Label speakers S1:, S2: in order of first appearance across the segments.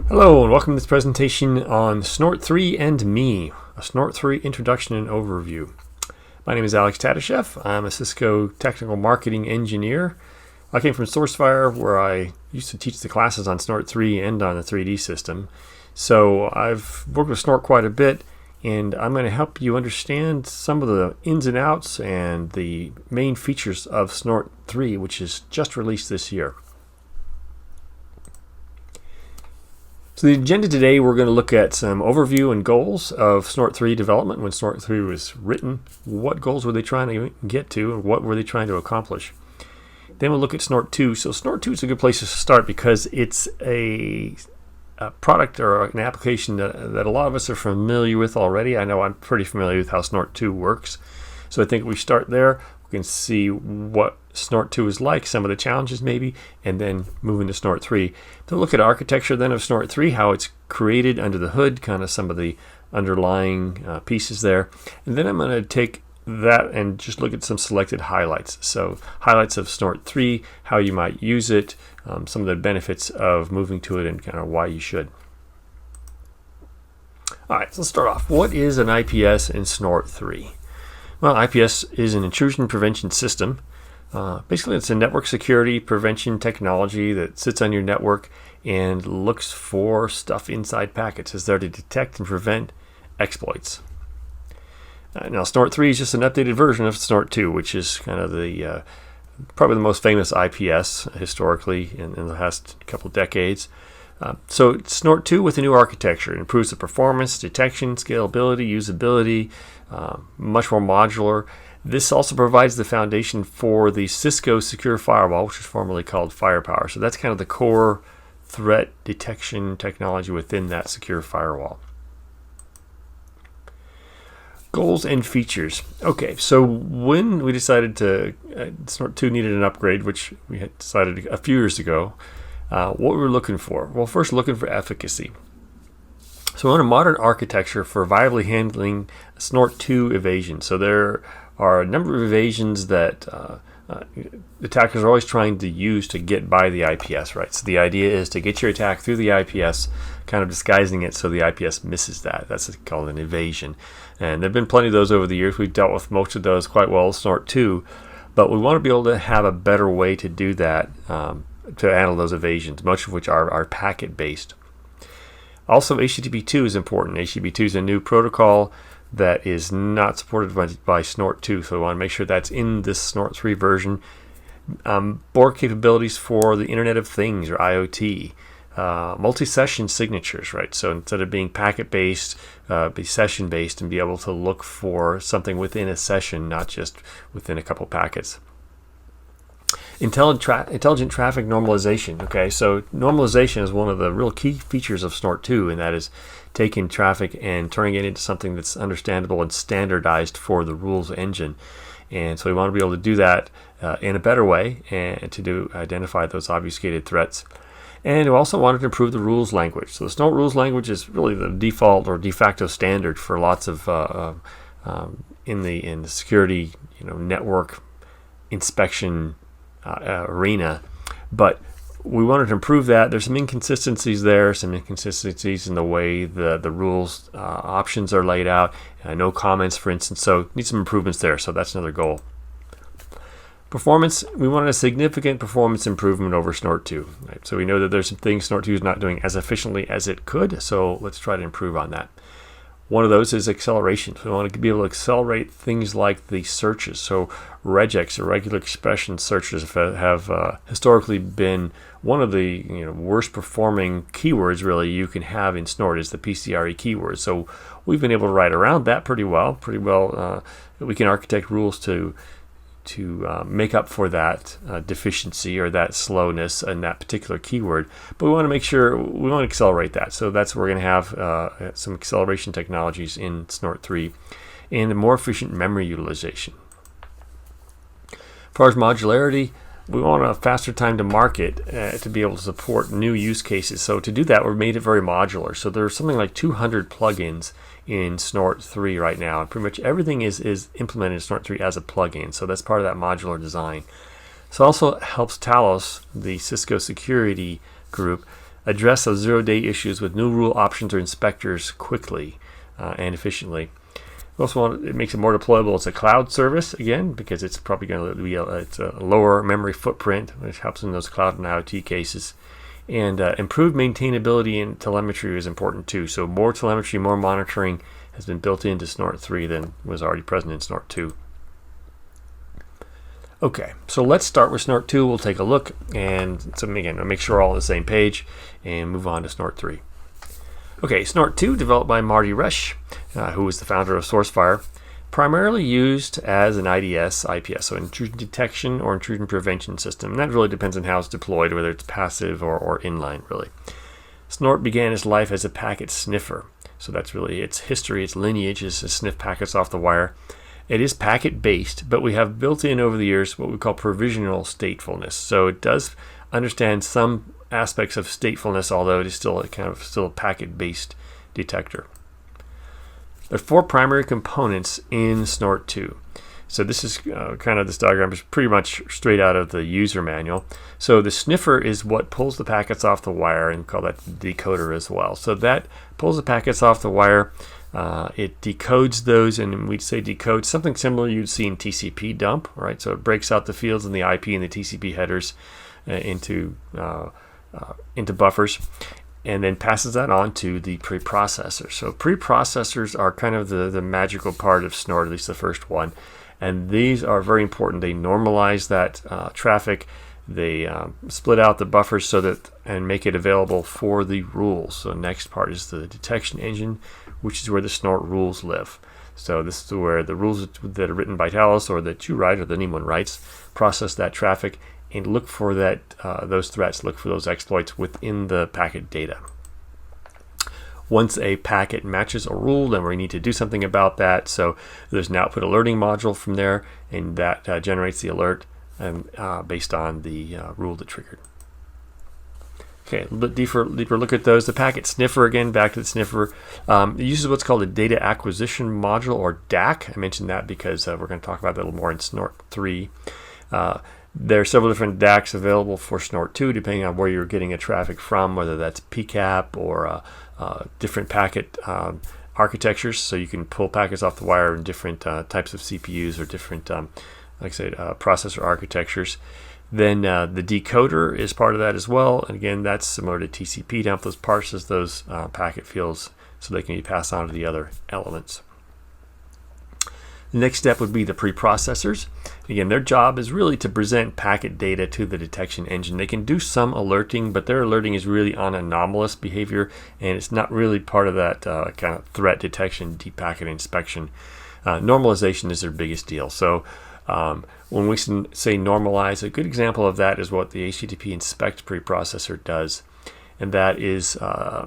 S1: Hello and welcome to this presentation on Snort 3 and me, a Snort 3 introduction and overview. My name is Alex Tadashev. I'm a Cisco technical marketing engineer. I came from SourceFire, where I used to teach the classes on Snort 3 and on the 3D system. So I've worked with Snort quite a bit, and I'm going to help you understand some of the ins and outs and the main features of Snort 3, which is just released this year. So the agenda today, we're going to look at some overview and goals of Snort 3 development. When Snort 3 was written, what goals were they trying to get to and what were they trying to accomplish? Then we'll look at Snort 2. So Snort 2 is a good place to start because it's a product or an application that a lot of us are familiar with already. I know I'm pretty familiar with how Snort 2 works. So I think we start there. We can see what Snort 2 is like, some of the challenges maybe, and then move into Snort 3. To look at architecture then of Snort 3, how it's created under the hood, kind of some of the underlying pieces there. And then I'm going to take that and just look at some selected highlights. So highlights of Snort 3, how you might use it, some of the benefits of moving to it, and kind of why you should. All right, so let's start off. What is an IPS in Snort 3? Well, IPS is an intrusion prevention system. Basically, it's a network security prevention technology that sits on your network and looks for stuff inside packets. It's there to detect and prevent exploits. Now, Snort 3 is just an updated version of Snort 2, which is kind of the probably the most famous IPS historically in the last couple of decades. So it's Snort 2 with a new architecture. It improves the performance, detection, scalability, usability, much more modular. This also provides the foundation for the Cisco Secure Firewall, which is formerly called Firepower. So that's kind of the core threat detection technology within that secure firewall. Goals and features. Okay, so when we decided to, Snort 2 needed an upgrade, which we had decided a few years ago, what we were looking for? Well, first looking for efficacy. So we want a modern architecture for viably handling Snort 2 evasion. So there are a number of evasions that attackers are always trying to use to get by the IPS, right? So the idea is to get your attack through the IPS, kind of disguising it so the IPS misses that. That's called an evasion. And there have been plenty of those over the years. We've dealt with most of those quite well with Snort 2, but we want to be able to have a better way to do that, to handle those evasions, much of which are packet-based. Also, HTTP2 is important. HTTP2 is a new protocol that is not supported by Snort 2, so we want to make sure that's in this Snort 3 version. More capabilities for the Internet of Things, or IoT. Multi-session signatures, right? So instead of being packet-based, be session-based and be able to look for something within a session, not just within a couple packets. Intelligent traffic normalization. Okay, so normalization is one of the real key features of Snort 2, and that is taking traffic and turning it into something that's understandable and standardized for the rules engine. And so we want to be able to do that in a better way and to identify those obfuscated threats. And we also wanted to improve the rules language. So the Snort rules language is really the default or de facto standard for lots of in the security, network inspection arena, but we wanted to improve that. There's some inconsistencies there, some inconsistencies in the way the rules options are laid out. No comments, for instance, so need some improvements there. So that's another goal. Performance, we wanted a significant performance improvement over Snort 2. Right? So we know that there's some things Snort 2 is not doing as efficiently as it could, so let's try to improve on that. One of those is acceleration. So we want to be able to accelerate things like the searches. So regex, or regular expression searches, have historically been one of the worst performing keywords really you can have in Snort is the PCRE keyword. So we've been able to write around that pretty well. We can architect rules to make up for that deficiency or that slowness in that particular keyword, but we want to make sure we want to accelerate that. So that's where we're going to have some acceleration technologies in Snort 3 and a more efficient memory utilization. As far as modularity, we want a faster time to market to be able to support new use cases. So to do that, we've made it very modular. So there's something like 200 plugins in Snort 3 right now, and pretty much everything is implemented in Snort 3 as a plugin. So that's part of that modular design. So it also helps Talos, the Cisco security group, address those zero-day issues with new rule options or inspectors quickly and efficiently. We also want it makes it more deployable as a cloud service again, because it's probably going to be it's a lower memory footprint, which helps in those cloud and IoT cases. And improved maintainability and telemetry is important too. So more telemetry, more monitoring has been built into Snort 3 than was already present in Snort 2. Okay, so let's start with Snort 2. We'll take a look, and so again, we'll make sure we're all on the same page and move on to Snort 3. Okay, Snort 2, developed by Marty Resch, who was the founder of SourceFire, primarily used as an IDS, IPS, so intrusion detection or intrusion prevention system. And that really depends on how it's deployed, whether it's passive or inline, really. Snort began its life as a packet sniffer. So that's really its history, its lineage is to sniff packets off the wire. It is packet-based, but we have built in over the years what we call provisional statefulness. So it does understand some aspects of statefulness, although it is still a packet-based detector. There are 4 primary components in Snort 2. So this is this diagram is pretty much straight out of the user manual. So the sniffer is what pulls the packets off the wire, and we call that the decoder as well. So that pulls the packets off the wire. It decodes those, and we'd say decode something similar you'd see in TCP dump, right? So it breaks out the fields in the IP and the TCP headers into buffers, and then passes that on to the preprocessor. So preprocessors are kind of the magical part of Snort, at least the first one, and these are very important. They normalize that traffic. They split out the buffers so that and make it available for the rules. So next part is the detection engine, which is where the Snort rules live. So this is where the rules that are written by Talos, or that you write, or that anyone writes, process that traffic and look for those threats, look for those exploits within the packet data. Once a packet matches a rule, then we need to do something about that. So there's an output alerting module from there, and that generates the alert based on the rule that triggered. Okay, a little bit deeper look at those. The packet sniffer, again, back to the sniffer, it uses what's called a data acquisition module, or DAC. I mentioned that because we're going to talk about that a little more in Snort 3. There are several different DACs available for Snort 2, depending on where you're getting a traffic from, whether that's PCAP or different packet architectures. So you can pull packets off the wire in different types of CPUs or different, processor architectures. Then the decoder is part of that as well. And again, that's similar to TCP dump. Those parses those packet fields so they can be passed on to the other elements. The next step would be the preprocessors. Again, their job is really to present packet data to the detection engine. They can do some alerting, but their alerting is really on anomalous behavior, and it's not really part of that kind of threat detection, deep packet inspection. Normalization is their biggest deal. So when we say normalize, a good example of that is what the HTTP inspect preprocessor does. And that is,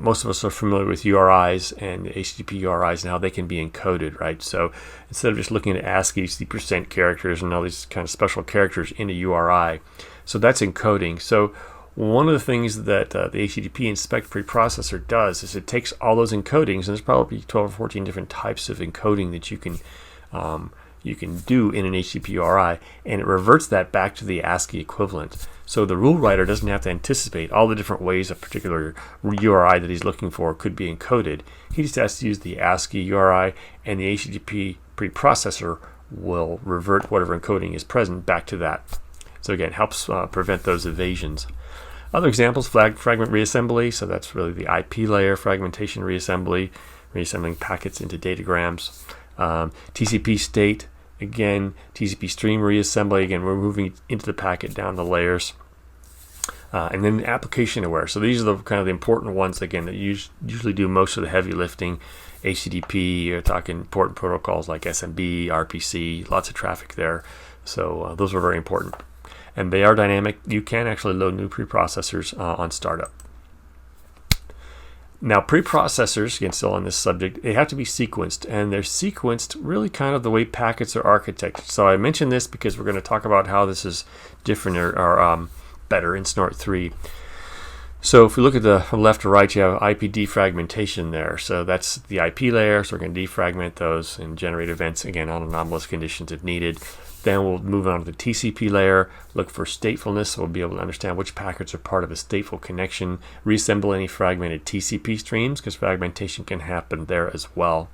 S1: most of us are familiar with URIs and HTTP URIs and how they can be encoded, right? So instead of just looking at ASCII, the percent characters and all these kind of special characters in a URI, so that's encoding. So one of the things that the HTTP inspect preprocessor does is it takes all those encodings, and there's probably 12 or 14 different types of encoding that you can do in an HTTP URI, and it reverts that back to the ASCII equivalent. So the rule writer doesn't have to anticipate all the different ways a particular URI that he's looking for could be encoded. He just has to use the ASCII URI, and the HTTP preprocessor will revert whatever encoding is present back to that. So again, helps prevent those evasions. Other examples, fragment reassembly. So that's really the IP layer, fragmentation reassembly, reassembling packets into datagrams. TCP state. Again, TCP stream reassembly. Again, we're moving into the packet down the layers. And then application aware. So these are the kind of the important ones, again, that usually do most of the heavy lifting. HTTP, you're talking important protocols like SMB, RPC, lots of traffic there. So those are very important. And they are dynamic. You can actually load new preprocessors on startup. Now, preprocessors, again, still on this subject, they have to be sequenced, and they're sequenced really kind of the way packets are architected. So I mentioned this because we're going to talk about how this is different or better in Snort 3. So if we look at the from left to right, you have IP defragmentation there. So that's the IP layer, so we're going to defragment those and generate events, again, on anomalous conditions if needed. Then we'll move on to the TCP layer, look for statefulness, so we'll be able to understand which packets are part of a stateful connection, reassemble any fragmented TCP streams, because fragmentation can happen there as well.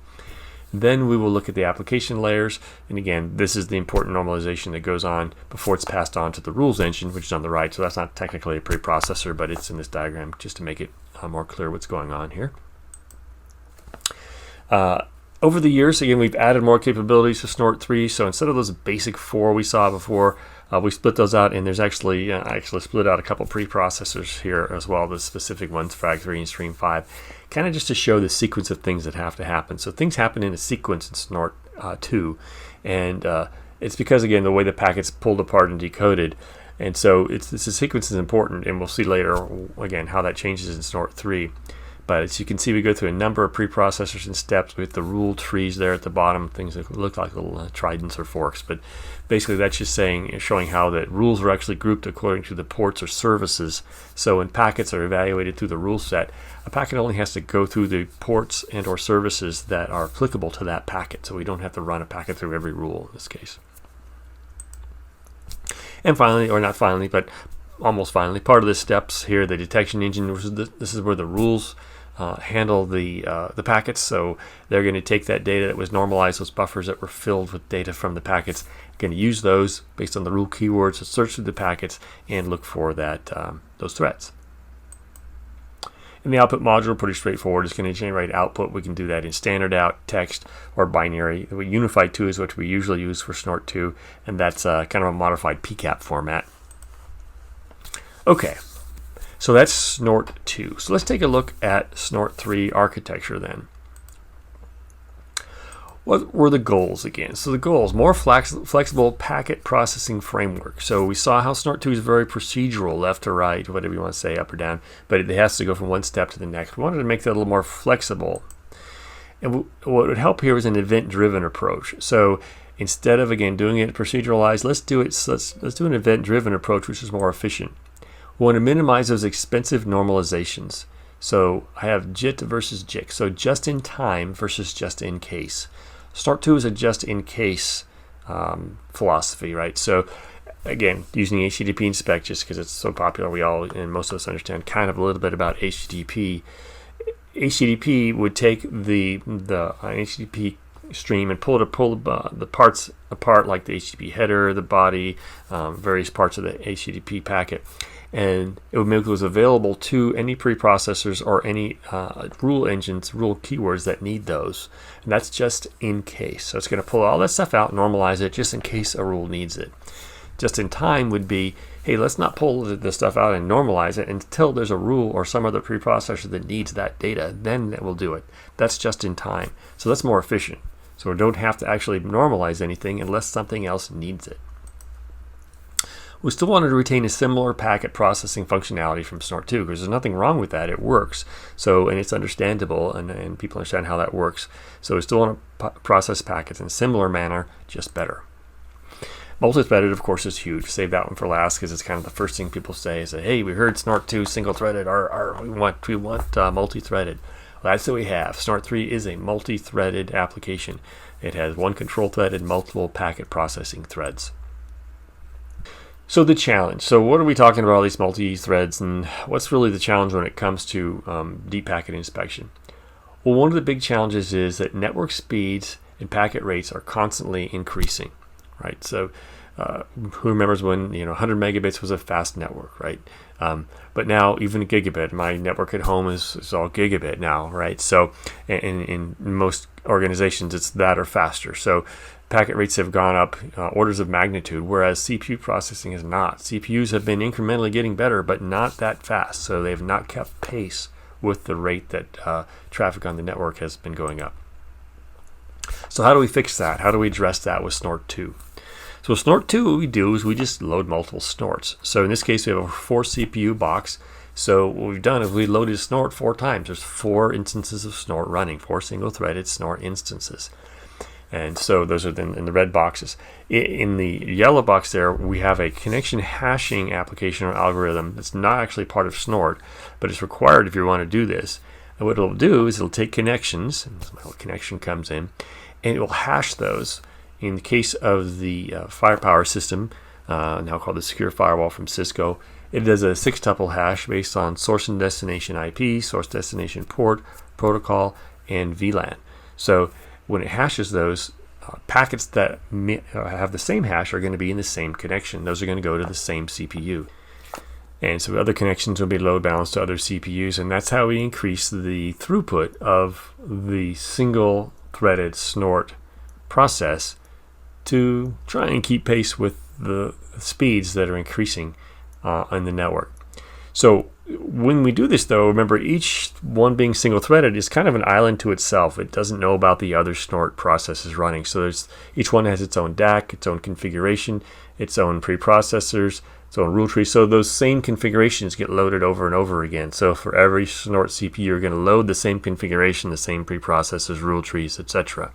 S1: Then we will look at the application layers, and again, this is the important normalization that goes on before it's passed on to the rules engine, which is on the right. So that's not technically a preprocessor, but it's in this diagram just to make it more clear what's going on here. Over the years, again, we've added more capabilities to Snort 3. So instead of those basic 4 we saw before, we split those out, and there's actually I actually split out a couple preprocessors here as well, the specific ones, Frag 3 and Stream 5, kind of just to show the sequence of things that have to happen. So things happen in a sequence in Snort 2, and it's because, again, the way the packet's pulled apart and decoded. And so this sequence is important, and we'll see later, again, how that changes in Snort 3. But as you can see, we go through a number of preprocessors and steps with the rule trees there at the bottom, things that look like little tridents or forks. But basically, that's just showing how that rules are actually grouped according to the ports or services. So when packets are evaluated through the rule set, a packet only has to go through the ports and or services that are applicable to that packet. So we don't have to run a packet through every rule in this case. And finally, or not finally, but almost finally, part of the steps here, the detection engine, this is where the rules handle the packets. So they're going to take that data that was normalized, those buffers that were filled with data from the packets, going to use those based on the rule keywords to search through the packets and look for those threats. And the output module, pretty straightforward. It's going to generate output. We can do that in standard out, text, or binary. Unified 2 is what we usually use for Snort 2, and that's kind of a modified PCAP format. Okay, so that's Snort 2. So let's take a look at Snort 3 architecture then. What were the goals again? So the goals, more flexible packet processing framework. So we saw how Snort 2 is very procedural, left to right, whatever you want to say, up or down, but it has to go from one step to the next. We wanted to make that a little more flexible. And what would help here is an event-driven approach. So instead of, again, doing it proceduralized, let's do an event-driven approach, which is more efficient. We want to minimize those expensive normalizations. So I have JIT versus JIC. So just in time versus just in case. Snort 2 is a just in case philosophy, right? So again, using HTTP inspect just because it's so popular, we all and most of us understand kind of a little bit about HTTP. HTTP would take the HTTP stream and pull the parts apart, like the HTTP header, the body, various parts of the HTTP packet, and it would make those available to any preprocessors or any rule engines, rule keywords that need those. And that's just in case. So it's going to pull all that stuff out, normalize it, just in case a rule needs it. Just in time would be, hey, let's not pull this stuff out and normalize it until there's a rule or some other preprocessor that needs that data. Then we'll do it. That's just in time. So that's more efficient. So we don't have to actually normalize anything unless something else needs it. We still wanted to retain a similar packet processing functionality from Snort 2 because there's nothing wrong with that. It works. So, and it's understandable, and people understand how that works. So we still want to process packets in a similar manner, just better. Multi-threaded, of course, is huge. Save that one for last because it's kind of the first thing people say. Say, hey, we heard Snort 2 single-threaded, or we want multi-threaded. Well, that's what we have. Snort 3 is a multi-threaded application. It has one control thread and multiple packet processing threads. So the challenge. So what are we talking about, all these multi-threads, and what's really the challenge when it comes to deep packet inspection? Well, one of the big challenges is that network speeds and packet rates are constantly increasing, right? So who remembers when 100 megabits was a fast network, right? But now even a gigabit, my network at home is all gigabit now, right? So in most organizations, it's that or faster. So packet rates have gone up orders of magnitude, whereas CPU processing is not. CPUs have been incrementally getting better, but not that fast. So they have not kept pace with the rate that traffic on the network has been going up. So how do we fix that? How do we address that with Snort 2? So with Snort 2, what we do is we just load multiple Snorts. So in this case, we have a 4 CPU box. So what we've done is we loaded Snort 4 times. There's 4 instances of Snort running, 4 single-threaded Snort instances. And so those are in the red boxes. In the yellow box there, we have a connection hashing application or algorithm that's not actually part of Snort, but it's required if you want to do this. And what it'll do is it'll take connections, and this is where the connection comes in, and it will hash those in the case of the firepower system, now called the Secure Firewall from Cisco, it does a 6-tuple hash based on source and destination IP, source destination port, protocol, and VLAN. So when it hashes those, packets that have the same hash are going to be in the same connection. Those are going to go to the same CPU. And so other connections will be load balanced to other CPUs, and that's how we increase the throughput of the single threaded Snort process to try and keep pace with the speeds that are increasing on the network. So when we do this, though, remember each one being single threaded is kind of an island to itself. It doesn't know about the other Snort processes running. So each one has its own DAC, its own configuration, its own preprocessors, its own rule tree. So those same configurations get loaded over and over again. So for every Snort CPU, you're going to load the same configuration, the same preprocessors, rule trees, etc.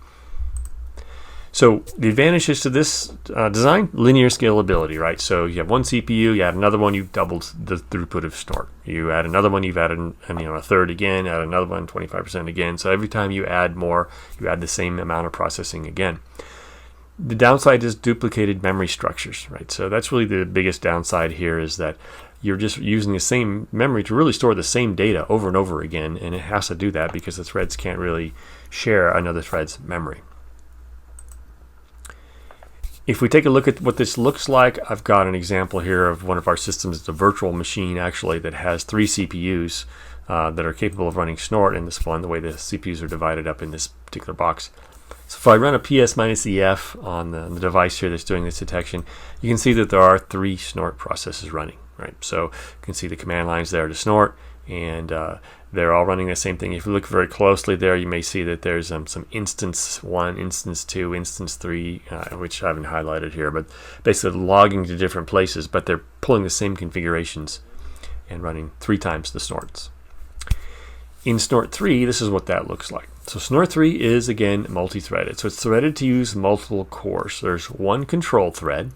S1: So the advantages to this design, linear scalability, right? So you have one CPU, you add another one, you've doubled the throughput of Snort. You add another one, you've added a third again, add another one, 25% again. So every time you add more, you add the same amount of processing again. The downside is duplicated memory structures, right? So that's really the biggest downside here, is that you're just using the same memory to really store the same data over and over again, and it has to do that because the threads can't really share another thread's memory. If we take a look at what this looks like, I've got an example here of one of our systems. It's a virtual machine, actually, that has 3 CPUs that are capable of running Snort in this one, the way the CPUs are divided up in this particular box. So if I run a PS-EF on the device here that's doing this detection, you can see that there are 3 Snort processes running, right? So you can see the command lines there to Snort, and they're all running the same thing. If you look very closely there, you may see that there's some instance 1, instance 2, instance 3, which I haven't highlighted here, but basically logging to different places, but they're pulling the same configurations and running 3 times the Snorts. In Snort 3, this is what that looks like. So Snort 3 is, again, multi-threaded. So it's threaded to use multiple cores. There's one control thread,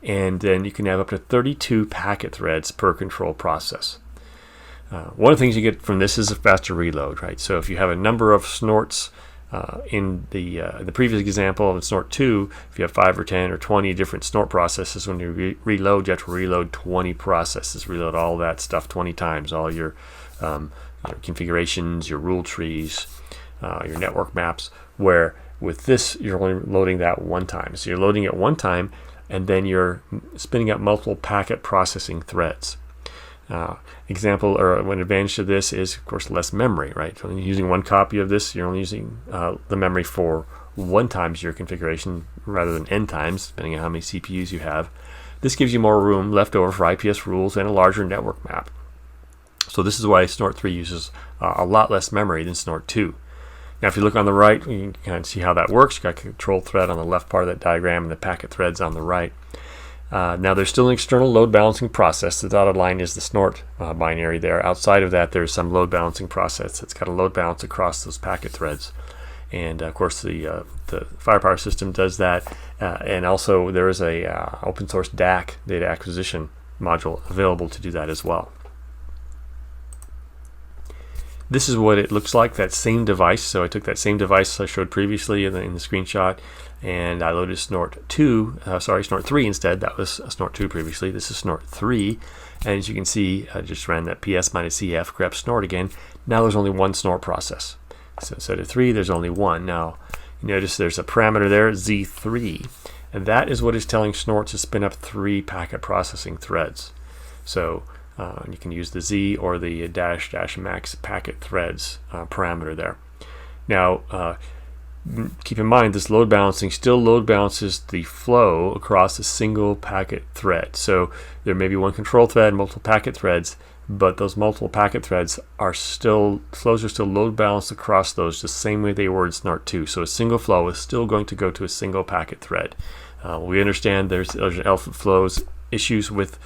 S1: and then you can have up to 32 packet threads per control process. One of the things you get from this is a faster reload, right? So if you have a number of Snorts in the previous example of Snort 2, if you have 5 or 10 or 20 different Snort processes, when you reload, you have to reload 20 processes, reload all that stuff 20 times, all your configurations, your rule trees, your network maps, where with this, you're only loading that one time. So you're loading it one time, and then you're spinning up multiple packet processing threads. Example, or one advantage to this is, of course, less memory, right? So when you're using one copy of this, you're only using the memory for 1 times your configuration rather than n times, depending on how many CPUs you have. This gives you more room left over for IPS rules and a larger network map. So this is why Snort 3 uses a lot less memory than Snort 2. Now, if you look on the right, you can kind of see how that works. You've got a control thread on the left part of that diagram and the packet threads on the right. Now, there's still an external load balancing process. The dotted line is the Snort binary there. Outside of that, there's some load balancing process that's got a load balance across those packet threads. And, of course, the firepower system does that. And also, there is a open source DAC, data acquisition module, available to do that as well. This is what it looks like, that same device. So I took that same device I showed previously in the screenshot, and I loaded Snort 3 instead. That was Snort 2 previously. This is Snort 3. And as you can see, I just ran that PS-EF grep Snort again. Now there's only one Snort process. So instead of 3, there's only 1. Now, you notice there's a parameter there, Z3. And that is what is telling Snort to spin up 3 packet processing threads. So you can use the Z or the --max packet threads parameter there. Now, keep in mind this load balancing still load balances the flow across a single packet thread. So there may be one control thread, multiple packet threads, but those multiple packet threads are still, flows are still load balanced across those the same way they were in Snort 2. So a single flow is still going to go to a single packet thread. We understand there's elephant flows issues with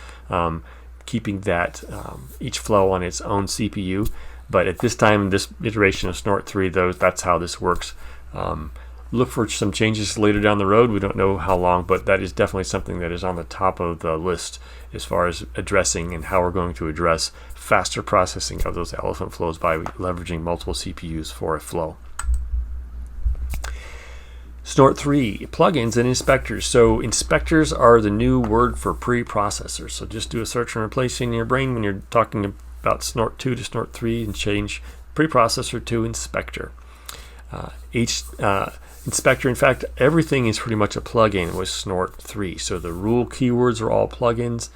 S1: keeping that each flow on its own CPU, but at this time, this iteration of Snort 3, that's how this works. Look for some changes later down the road. We don't know how long, but that is definitely something that is on the top of the list as far as addressing and how we're going to address faster processing of those elephant flows by leveraging multiple CPUs for a flow. Snort 3, plugins and inspectors. So inspectors are the new word for preprocessors. So just do a search and replace in your brain when you're talking about Snort 2 to Snort 3 and change preprocessor to inspector. Each inspector, in fact, everything is pretty much a plugin with Snort 3. So the rule keywords are all plugins.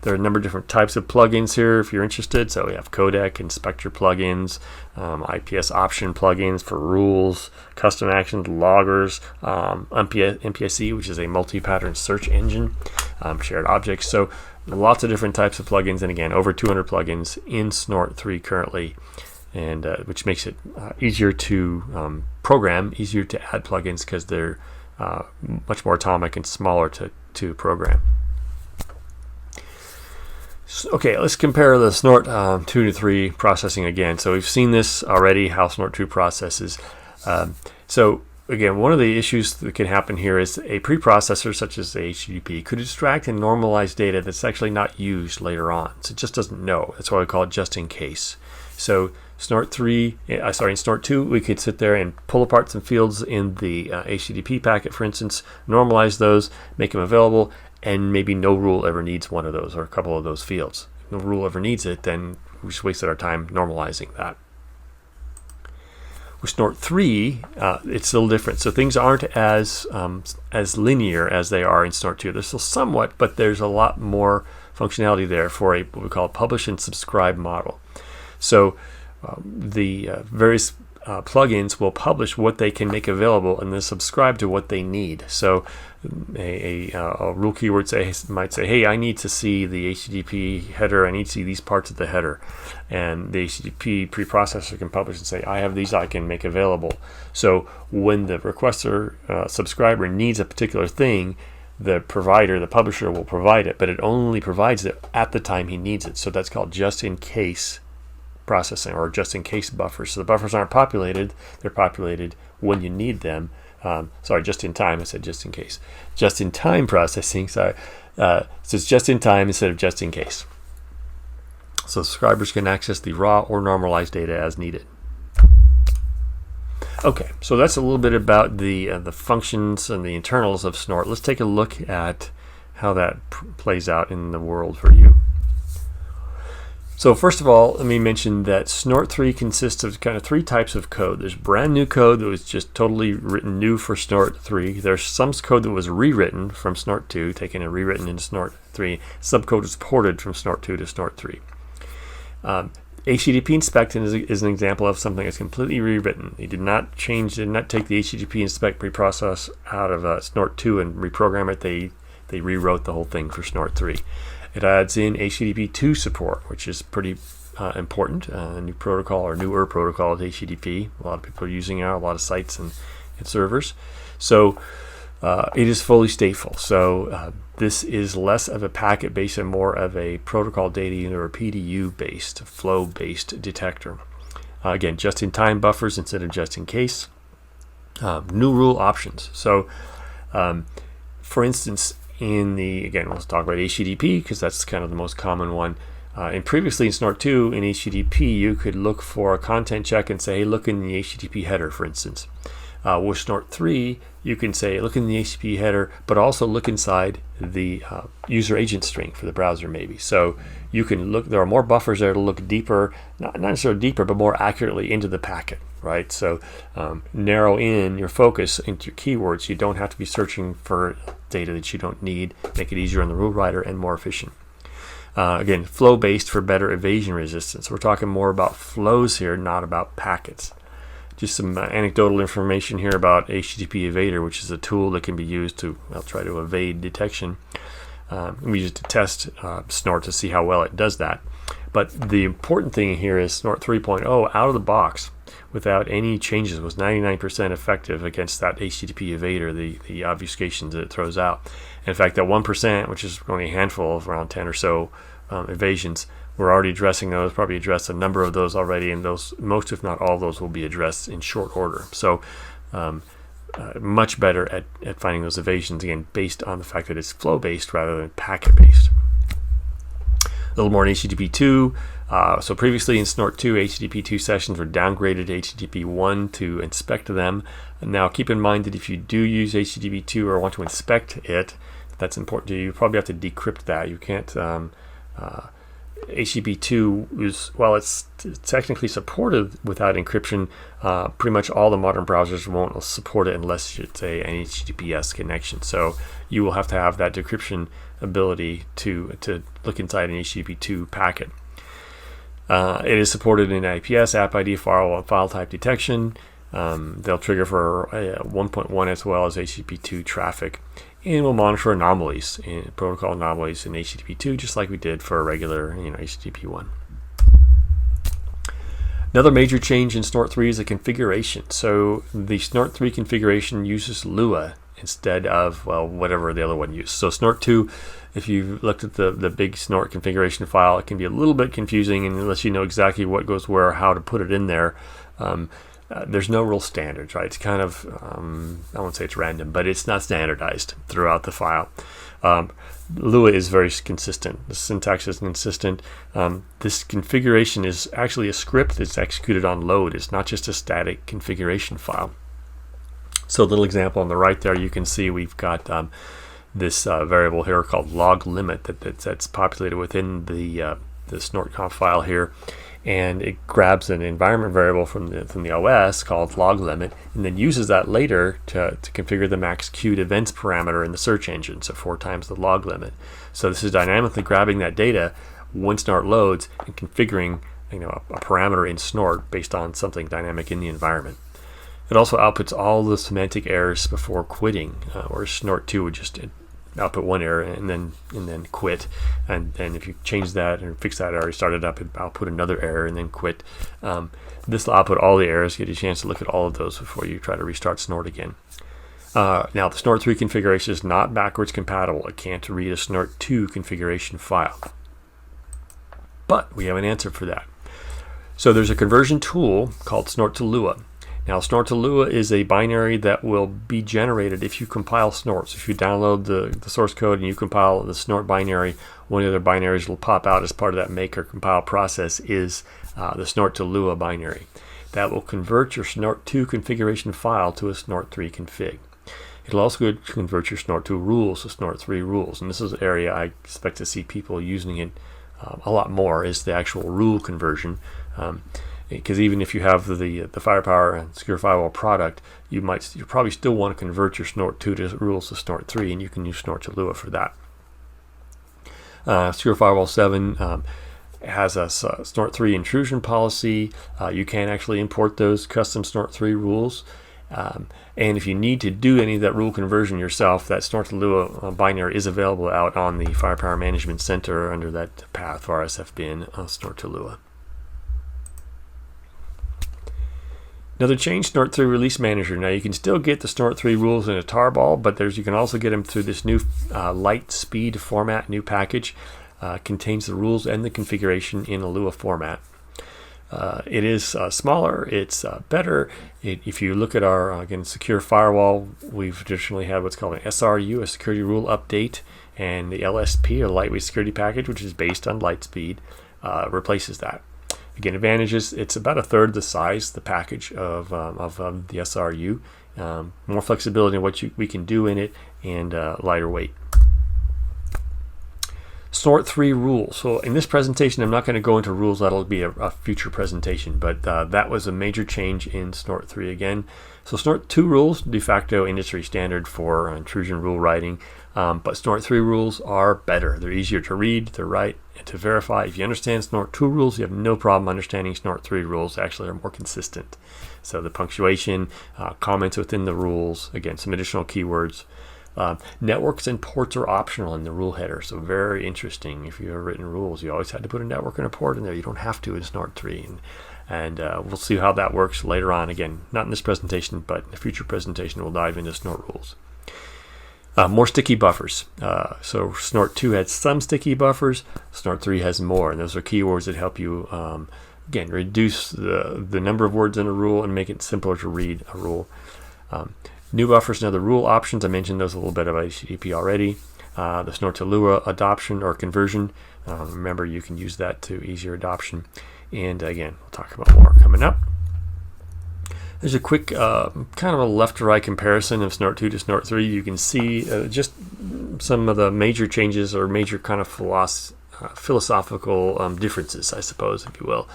S1: There are a number of different types of plugins here if you're interested. So we have codec, inspector plugins, IPS option plugins for rules, custom actions, loggers, MPSE, which is a multi-pattern search engine, shared objects. So lots of different types of plugins, and again, over 200 plugins in Snort 3 currently, and which makes it easier to program, easier to add plugins because they're much more atomic and smaller to program. Okay, let's compare the Snort 2 to 3 processing again. So we've seen this already, how Snort 2 processes. So again, one of the issues that can happen here is a preprocessor such as the HTTP could extract and normalize data that's actually not used later on. So it just doesn't know. That's why we call it just in case. So Snort 2, we could sit there and pull apart some fields in the HTTP packet, for instance, normalize those, make them available, and maybe no rule ever needs one of those or a couple of those fields. If no rule ever needs it, then we just wasted our time normalizing that. With Snort 3, it's a little different. So things aren't as linear as they are in Snort 2. They're still somewhat, but there's a lot more functionality there for what we call a publish and subscribe model. So the various plugins will publish what they can make available and then subscribe to what they need. So a rule keyword might say, hey, I need to see the HTTP header, I need to see these parts of the header. And the HTTP preprocessor can publish and say, I have these I can make available. So when the requester subscriber needs a particular thing, the provider, the publisher, will provide it, but it only provides it at the time he needs it. So that's called just in case processing, or just in case buffers. So the buffers aren't populated, they're populated when you need them. Just in time, I said just in case. Just in time processing, so it's just in time instead of just in case. So subscribers can access the raw or normalized data as needed. Okay, so that's a little bit about the functions and the internals of Snort. Let's take a look at how that plays out in the world for you. So first of all, let me mention that Snort 3 consists of kind of three types of code. There's brand new code that was just totally written new for Snort 3. There's some code that was rewritten from Snort 2, taken and rewritten into Snort 3. Subcode was ported from Snort 2 to Snort 3. HTTP inspect is an example of something that's completely rewritten. They did not take the HTTP inspect preprocess out of Snort 2 and reprogram it. They rewrote the whole thing for Snort 3. It adds in HTTP 2 support, which is pretty important. A new protocol, or newer protocol of HTTP. A lot of people are using it, a lot of sites and servers. So it is fully stateful. So this is less of a packet-based and more of a protocol data unit or PDU-based, flow-based detector. Again, just-in-time buffers instead of just-in-case. New rule options. So, for instance, again, let's talk about HTTP because that's kind of the most common one. And previously in Snort 2, in HTTP, you could look for a content check and say, hey, look in the HTTP header, for instance. With Snort 3, you can say, look in the HTTP header, but also look inside the user agent string for the browser, maybe. So you can look, there are more buffers there to look deeper, not necessarily deeper, but more accurately into the packet, right? So narrow in your focus into your keywords. You don't have to be searching for data that you don't need. Make it easier on the rule writer and more efficient. Again, flow-based for better evasion resistance. We're talking more about flows here, not about packets. Just some anecdotal information here about HTTP Evader, which is a tool that can be used to try to evade detection. We use it to test Snort to see how well it does that. But the important thing here is Snort 3.0 out of the box, without any changes, was 99% effective against that HTTP Evader, the obfuscations that it throws out. In fact, that 1%, which is only a handful of around 10 or so evasions, we're already addressing those, probably addressed a number of those already, and those, most if not all of those, will be addressed in short order. So much better at finding those evasions, again, based on the fact that it's flow-based rather than packet-based. little more in HTTP 2. So previously in Snort 2, HTTP 2 sessions were downgraded to HTTP 1 to inspect them. And now keep in mind that if you do use HTTP 2 or want to inspect it, that's important to you. You probably have to decrypt that. You can't. HTTP 2 is, while it's technically supported without encryption, pretty much all the modern browsers won't support it unless it's an HTTPS connection. So you will have to have that decryption ability to look inside an HTTP 2 packet. It is supported in IPS, App ID, firewall, and file type detection. They'll trigger for 1.1 as well as HTTP 2 traffic, and we'll monitor anomalies, protocol anomalies in HTTP 2, just like we did for a regular, HTTP 1. Another major change in Snort 3 is the configuration. So the Snort 3 configuration uses Lua instead of, whatever the other one used. So Snort 2, if you looked at the big Snort configuration file, it can be a little bit confusing, and unless you know exactly what goes where, how to put it in there. There's no real standards, right? It's kind of, I won't say it's random, but it's not standardized throughout the file. Lua is very consistent. The syntax is consistent. This configuration is actually a script that's executed on load. It's not just a static configuration file. So a little example on the right there, you can see we've got this variable here called log limit that's populated within the snortconf file here. And it grabs an environment variable from the OS called log limit, and then uses that later to configure the max queued events parameter in the search engine, so 4 times the log limit. So this is dynamically grabbing that data when Snort loads and configuring a parameter in Snort based on something dynamic in the environment. It also outputs all the semantic errors before quitting, or Snort 2 would just output one error and then quit, and then if you change that and fix that error, start it up, and output another error and then quit. This will output all the errors, get a chance to look at all of those before you try to restart Snort again. Now the Snort 3 configuration is not backwards compatible. It can't read a Snort 2 configuration file, but we have an answer for that. So there's a conversion tool called Snort to Lua. Now, Snort to Lua is a binary that will be generated if you compile Snort. So if you download the source code and you compile the Snort binary, one of the other binaries that will pop out as part of that make or compile process is the Snort to Lua binary. That will convert your Snort 2 configuration file to a Snort 3 config. It'll also convert your Snort 2 rules to Snort 3 rules. And this is an area I expect to see people using it a lot more, is the actual rule conversion. Because even if you have the Firepower and Secure Firewall product, you probably still want to convert your Snort 2 to rules to Snort 3, and you can use Snort to Lua for that. Secure Firewall 7 has a Snort 3 intrusion policy. You can actually import those custom Snort 3 rules. And if you need to do any of that rule conversion yourself, that Snort to Lua binary is available out on the Firepower Management Center under that path for RSF bin Snort to Lua. Another change, Snort 3 Release Manager. Now you can still get the Snort 3 rules in a tarball, but you can also get them through this new light speed format, new package. Contains the rules and the configuration in a Lua format. It is smaller, it's better. If you look at our, again, Secure Firewall, we've traditionally had what's called an SRU, a Security Rule Update, and the LSP, a Lightweight Security Package, which is based on Lightspeed, replaces that. Again, advantages, it's about a third the size, the package of the SRU. More flexibility in what we can do in it, and lighter weight. Snort 3 rules. So in this presentation, I'm not going to go into rules. That'll be a future presentation, but that was a major change in Snort 3 again. So Snort 2 rules, de facto industry standard for intrusion rule writing, but Snort 3 rules are better. They're easier to read, to write, and to verify. If you understand Snort 2 rules, you have no problem understanding Snort 3 rules. Actually, are more consistent. So the punctuation, comments within the rules, again, some additional keywords. Networks and ports are optional in the rule header, so very interesting. If you have written rules, you always had to put a network and a port in there. You don't have to in Snort 3, and we'll see how that works later on. Again, not in this presentation, but in a future presentation we'll dive into Snort rules. More sticky buffers. So Snort 2 had some sticky buffers. Snort 3 has more, and those are keywords that help you again reduce the number of words in a rule and make it simpler to read a rule. New buffers and other rule options. I mentioned those a little bit about HTTP already. the Snort to Lua adoption or conversion. Remember, you can use that to ease your adoption. And again, we'll talk about more coming up. There's a quick kind of a left to right comparison of Snort 2 to Snort 3. You can see just some of the major changes or major kind of philosophical differences, I suppose, if you will.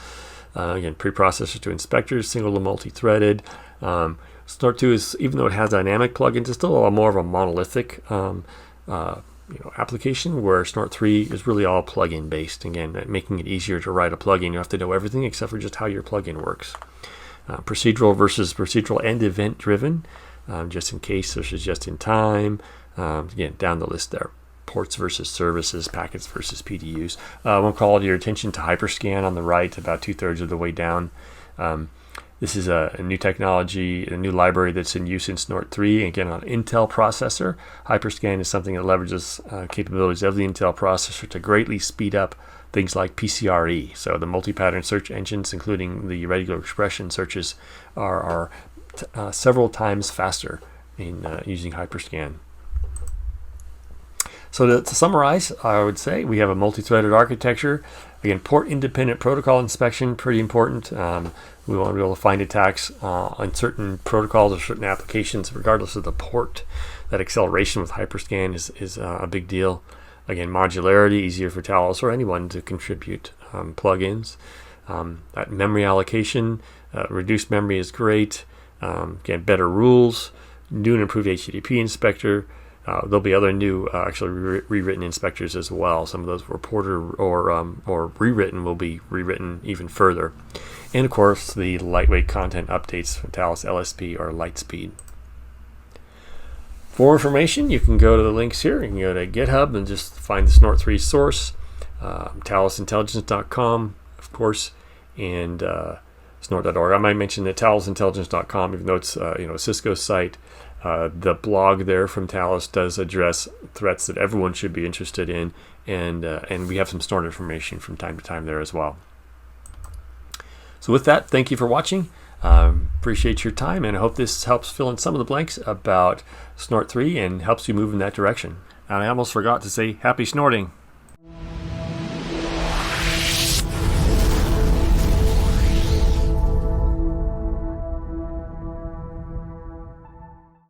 S1: Again, preprocessor to inspectors, single to multi-threaded. Snort 2 is, even though it has dynamic plugins, it's still more of a monolithic application, where Snort 3 is really all plugin based. Again, making it easier to write a plugin. You have to know everything except for just how your plugin works. Procedural versus procedural and event driven, just in case versus just in time. Again, down the list there. Ports versus services, packets versus PDUs. I want to call your attention to Hyperscan on the right, about 2/3 of the way down. This is a new technology, a new library that's in use in Snort 3. Again, on Intel processor. Hyperscan is something that leverages capabilities of the Intel processor to greatly speed up things like PCRE. So the multi-pattern search engines, including the regular expression searches, are several times faster in using Hyperscan. So to summarize, I would say we have a multi-threaded architecture. Again, port-independent protocol inspection, pretty important. We want to be able to find attacks on certain protocols or certain applications, regardless of the port. That acceleration with Hyperscan is a big deal. Again, modularity, easier for Talos or anyone to contribute plugins. That memory allocation, reduced memory is great. Again, better rules, new and improved HTTP inspector. There'll be other new, actually rewritten inspectors as well. Some of those were ported or rewritten, will be rewritten even further. And of course, the lightweight content updates for Talos LSP or Lightspeed. For more information, you can go to the links here. You can go to GitHub and just find the Snort 3 source, talosintelligence.com, of course, and snort.org. I might mention that talosintelligence.com, even though it's a Cisco site, the blog there from Talos does address threats that everyone should be interested in, and we have some Snort information from time to time there as well. So with that, thank you for watching. Appreciate your time, and I hope this helps fill in some of the blanks about Snort 3 and helps you move in that direction. And I almost forgot to say happy snorting.